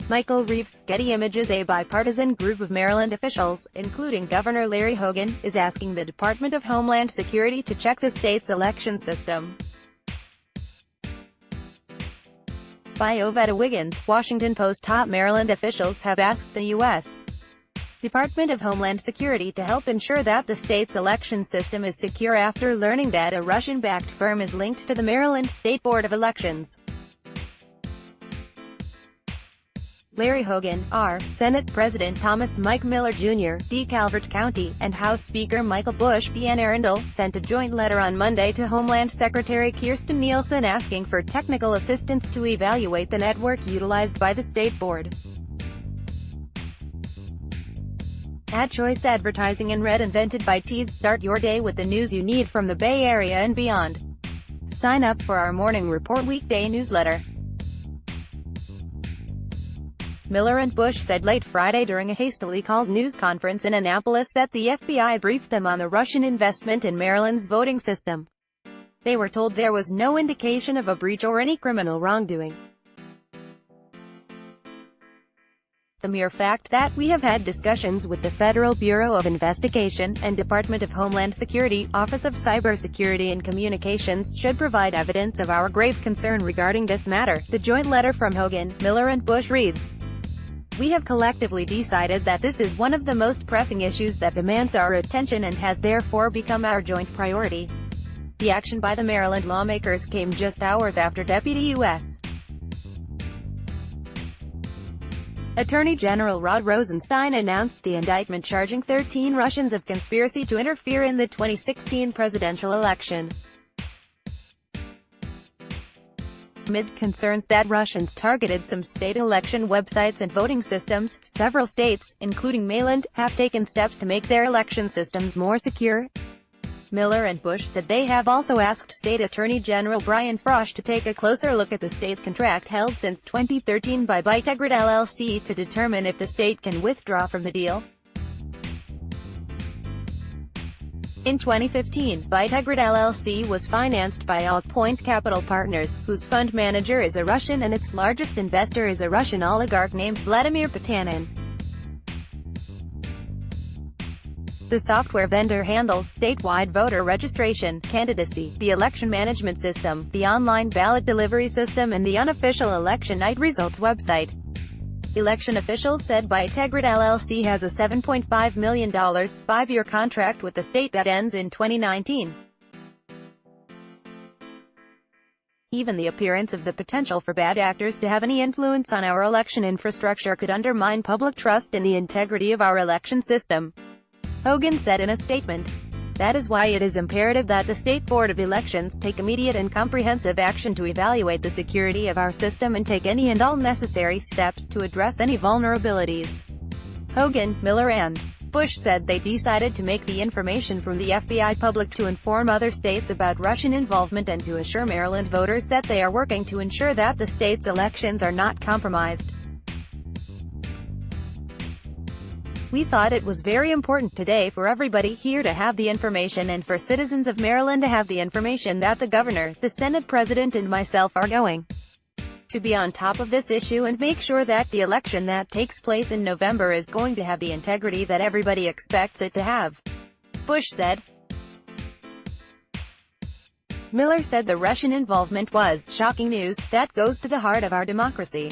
Michael Reeves, Getty Images. A bipartisan group of Maryland officials, including Governor Larry Hogan, is asking the Department of Homeland Security to check the state's election system. By Ovetta Wiggins, Washington Post. Top Maryland officials have asked the U.S. Department of Homeland Security to help ensure that the state's election system is secure after learning that a Russian-backed firm is linked to the Maryland State Board of Elections. Larry Hogan, R., Senate President Thomas Mike Miller Jr., D. Calvert County, and House Speaker Michael Bush, B. N. Arundel, sent a joint letter on Monday to Homeland Secretary Kirstjen Nielsen asking for technical assistance to evaluate the network utilized by the state board. Ad choice advertising and Red invented by Tees. Start your day with the news you need from the Bay Area and beyond. Sign up for our Morning Report weekday newsletter. Miller and Bush said late Friday during a hastily called news conference in Annapolis that the FBI briefed them on the Russian investment in Maryland's voting system. They were told there was no indication of a breach or any criminal wrongdoing. The mere fact that we have had discussions with the Federal Bureau of Investigation and Department of Homeland Security, Office of Cybersecurity and Communications should provide evidence of our grave concern regarding this matter, the joint letter from Hogan, Miller and Bush reads. We have collectively decided that this is one of the most pressing issues that demands our attention and has therefore become our joint priority. The action by the Maryland lawmakers came just hours after Deputy U.S. Attorney General Rod Rosenstein announced the indictment charging 13 Russians of conspiracy to interfere in the 2016 presidential election. Amid concerns that Russians targeted some state election websites and voting systems, several states, including Maryland, have taken steps to make their election systems more secure. Miller and Bush said they have also asked State Attorney General Brian Frosh to take a closer look at the state contract held since 2013 by Bytegrid LLC to determine if the state can withdraw from the deal. In 2015, Bytegrid LLC was financed by AltPoint Capital Partners, whose fund manager is a Russian and its largest investor is a Russian oligarch named Vladimir Potanin. The software vendor handles statewide voter registration, candidacy, the election management system, the online ballot delivery system and the unofficial election night results website. Election officials said Bytegrid LLC has a $7.5 million, 5-year contract with the state that ends in 2019. Even the appearance of the potential for bad actors to have any influence on our election infrastructure could undermine public trust in the integrity of our election system, Hogan said in a statement. That is why it is imperative that the State Board of Elections take immediate and comprehensive action to evaluate the security of our system and take any and all necessary steps to address any vulnerabilities. Hogan, Miller and Bush said they decided to make the information from the FBI public to inform other states about Russian involvement and to assure Maryland voters that they are working to ensure that the state's elections are not compromised. We thought it was very important today for everybody here to have the information and for citizens of Maryland to have the information that the governor, the Senate president and myself are going to be on top of this issue and make sure that the election that takes place in November is going to have the integrity that everybody expects it to have, Bush said. Miller said the Russian involvement was shocking news that goes to the heart of our democracy.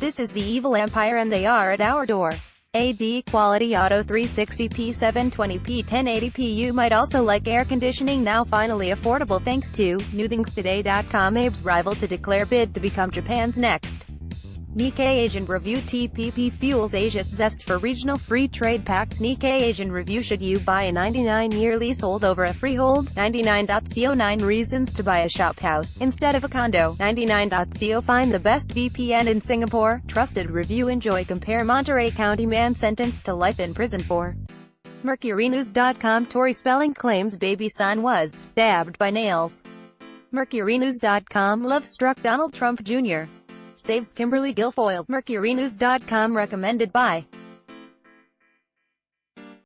This is the evil empire and they are at our door. AD Quality Auto 360p 720p 1080p. You might also like air conditioning now finally affordable thanks to NewThingsToday.com. Abe's rival to declare bid to become Japan's next Nikkei Asian Review. TPP fuels Asia's zest for regional free trade pacts. Nikkei Asian Review. Should you buy a 99-year leasehold over a freehold? 99.co9 reasons to buy a shop house instead of a condo. 99.co. Find the best VPN in Singapore. Trusted review. Enjoy. Compare. Monterey County man sentenced to life in prison for MercuryNews.com. Tory spelling claims baby son was stabbed by nails. MercuryNews.com. Love struck Donald Trump Jr. Saves Kimberly Guilfoyle. MercuryNews.com. Recommended by